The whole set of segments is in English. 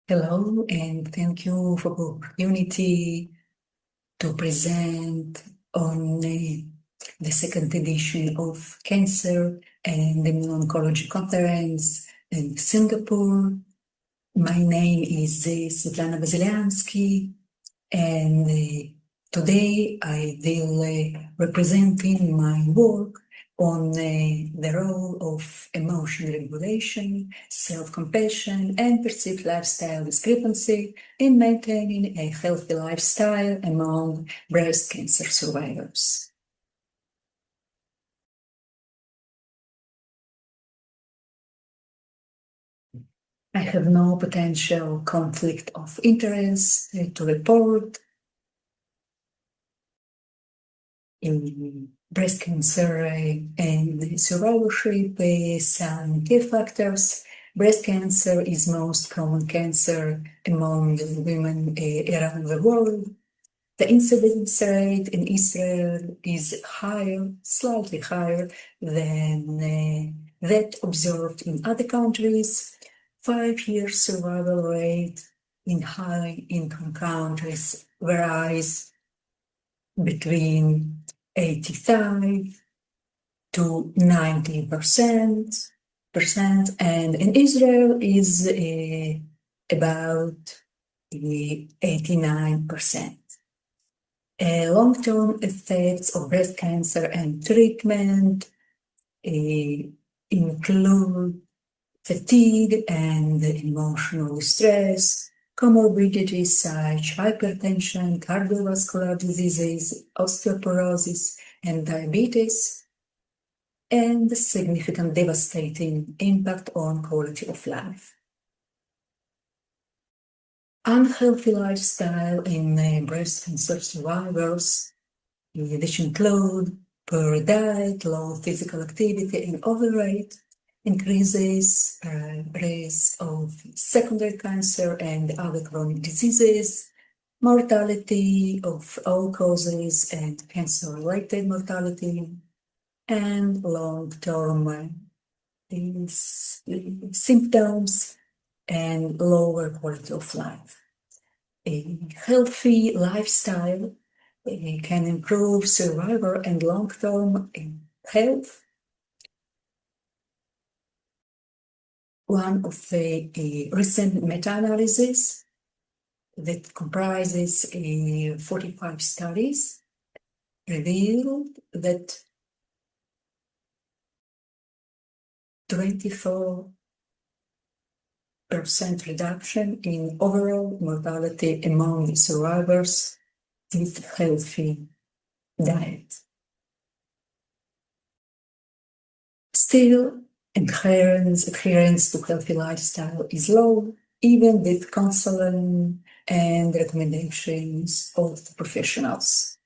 Hello, and thank you for the opportunity to present on the second edition of Cancer and Immuno-Oncology Conference in Singapore. My name is Svetlana Baziliansky, and today I will representing my work on the role of emotion regulation, self-compassion, and perceived lifestyle discrepancy in maintaining a healthy lifestyle among breast cancer survivors. I have no potential conflict of interest to report. In breast cancer and survivorship, some key factors. Breast cancer is most common cancer among women around the world. The incidence rate in Israel is higher, slightly higher than that observed in other countries. 5-year survival rate in high-income countries varies between 85 to 90%, and in Israel is about 89%. Long-term effects of breast cancer and treatment include fatigue and emotional distress, comorbidities such hypertension, cardiovascular diseases, osteoporosis, and diabetes, and significant devastating impact on quality of life. Unhealthy lifestyle in breast cancer survivors, which include poor diet, low physical activity, and overweight, increases risk of secondary cancer and other chronic diseases, mortality of all causes and cancer-related mortality, and long-term symptoms and lower quality of life. A healthy lifestyle can improve survival and long-term health. One of the recent meta-analyses that comprises 45 studies revealed that 24% reduction in overall mortality among survivors with healthy diet. Still, adherence to healthy lifestyle is low, even with counseling and recommendations of the professionals.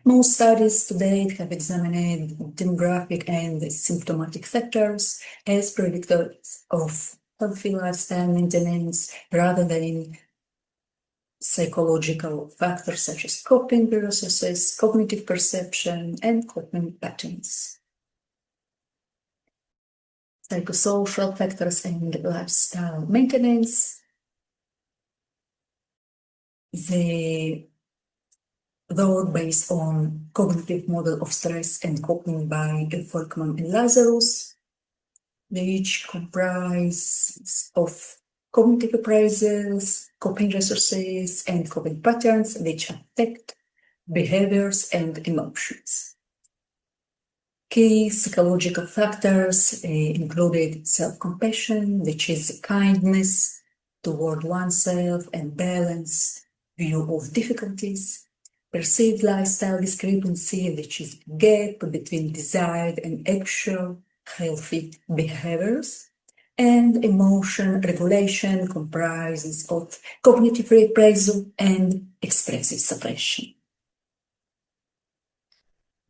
Most studies to date have examined demographic and symptomatic factors as predictors of healthy lifestyle maintenance rather than psychological factors such as coping processes, cognitive perception, and coping patterns. Psychosocial factors and lifestyle maintenance. The work based on cognitive model of stress and coping by Volkman and Lazarus, which comprise of cognitive appraisals, coping resources, and coping patterns which affect behaviors and emotions. Key psychological factors included self-compassion, which is kindness toward oneself and balanced view of difficulties, perceived lifestyle discrepancy, which is gap between desired and actual healthy behaviors, and emotion regulation comprises of cognitive reappraisal and expressive suppression.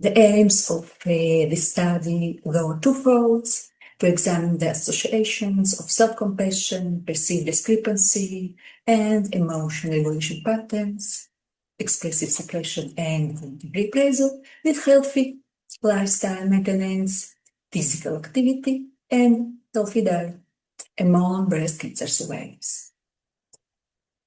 The aims of this study were twofold: to examine the associations of self-compassion, perceived discrepancy, and emotion regulation patterns, expressive suppression, and cognitive reappraisal with healthy lifestyle maintenance, physical activity, and healthy diet among breast cancer survivors.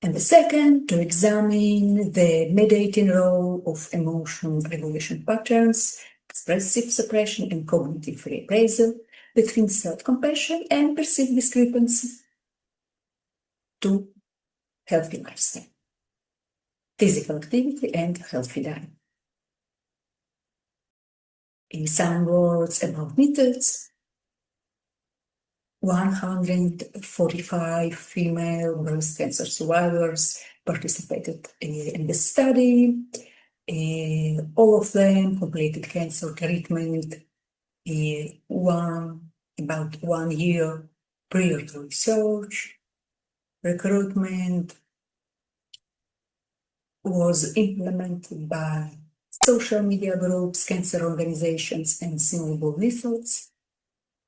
And the second, to examine the mediating role of emotion regulation patterns, expressive suppression, and cognitive reappraisal between self-compassion and perceived discrepancy to healthy lifestyle, physical activity, and healthy diet. In some words about methods, 145 female breast cancer survivors participated in the study. All of them completed cancer treatment about 1 year prior to research. Recruitment was implemented by social media groups, cancer organizations, and simulable methods.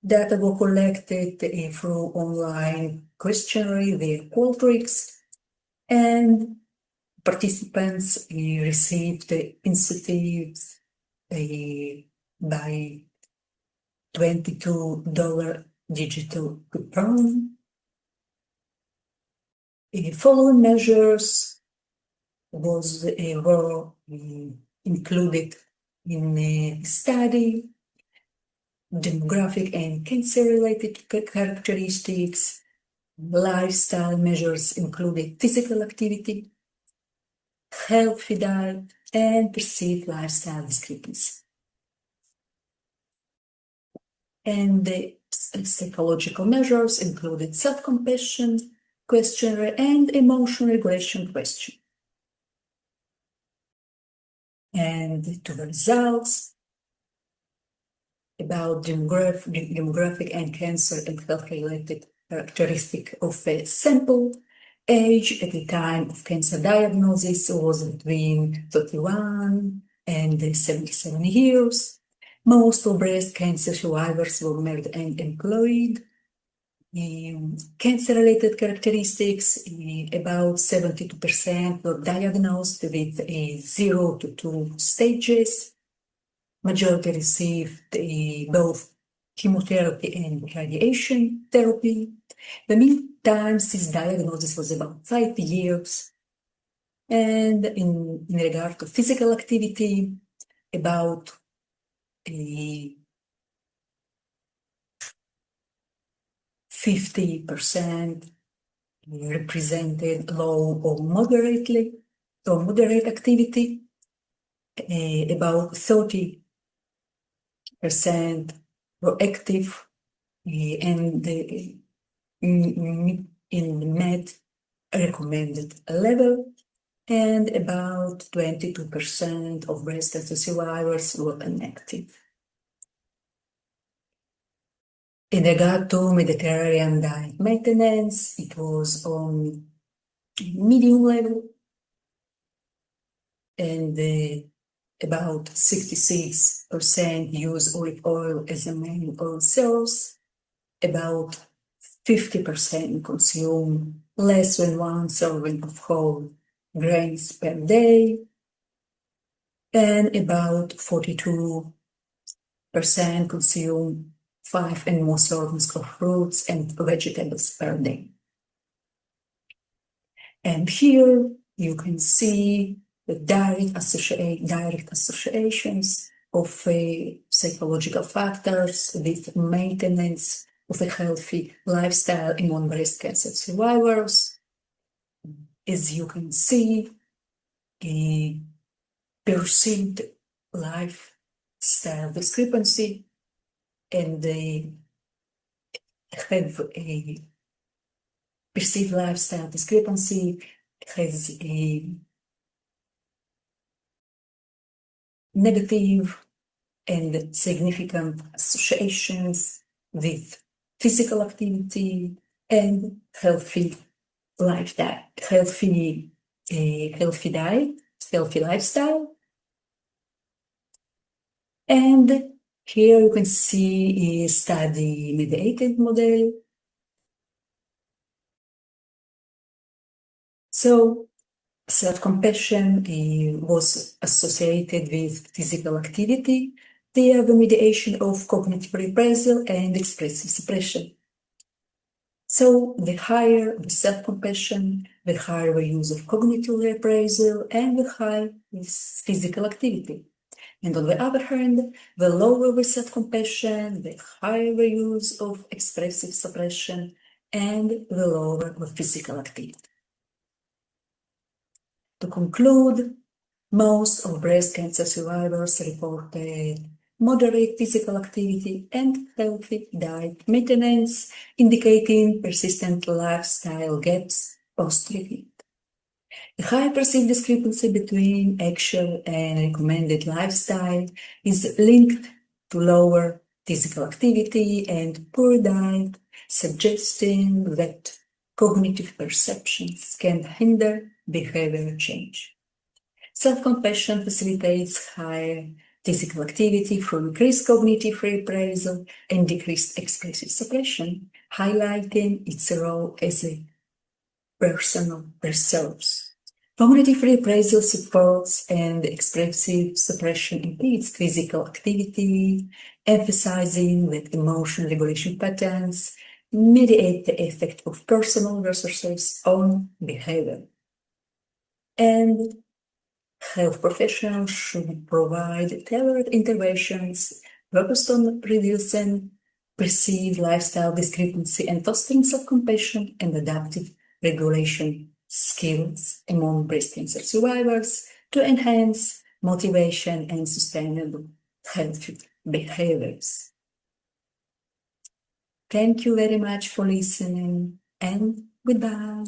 Data were collected through online questionnaire via Qualtrics, and participants received incentives by $22 digital coupon. Following measures were included in the study: demographic and cancer-related characteristics. Lifestyle measures included physical activity, healthy diet, and perceived lifestyle discrepancy. And the psychological measures included self-compassion questionnaire and emotion regulation question. And to the results about demographic and cancer and health-related characteristic of a sample. Age at the time of cancer diagnosis was between 31 and 77 years. Most of breast cancer survivors were married and employed. Cancer-related characteristics, about 72% were diagnosed with 0 to 2 stages. Majority received both chemotherapy and radiation therapy. The mean time since diagnosis was about 5 years. And in regard to physical activity, about 50% represented low or moderate activity. About 30% were active and in the met recommended level, and about 22% of breast cancer survivors were inactive. In regard to Mediterranean diet maintenance, it was on medium level, and about 66% use olive oil as a main oil source. About 50% consume less than 1 serving of whole grains per day, and about 42% consume 5 and more servings of fruits and vegetables per day. And here you can see the direct associations of psychological factors with maintenance of a healthy lifestyle among breast cancer survivors. As you can see, a perceived lifestyle discrepancy, and they have a perceived lifestyle discrepancy has a negative and significant associations with physical activity and healthy lifestyle, healthy diet, healthy lifestyle. And here you can see a study-mediated model. So self-compassion was associated with physical activity via the mediation of cognitive reappraisal and expressive suppression. So the higher the self-compassion, the higher the use of cognitive reappraisal, and the higher is physical activity. And on the other hand, the lower the self-compassion, the higher the use of expressive suppression, and the lower the physical activity. To conclude, most of breast cancer survivors reported moderate physical activity and healthy diet maintenance, indicating persistent lifestyle gaps post-treatment. The high perceived discrepancy between actual and recommended lifestyle is linked to lower physical activity and poor diet, suggesting that cognitive perceptions can hinder behavior change. Self-compassion facilitates higher physical activity through increased cognitive reappraisal and decreased expressive suppression, highlighting its role as a personal resource. Cognitive reappraisal supports and expressive suppression impedes physical activity, emphasizing that emotion regulation patterns mediate the effect of personal resources on behavior. And health professionals should provide tailored interventions focused on reducing perceived lifestyle discrepancy and fostering self-compassion and adaptive regulation skills among breast cancer survivors to enhance motivation and sustainable healthy behaviors. Thank you very much for listening, and goodbye.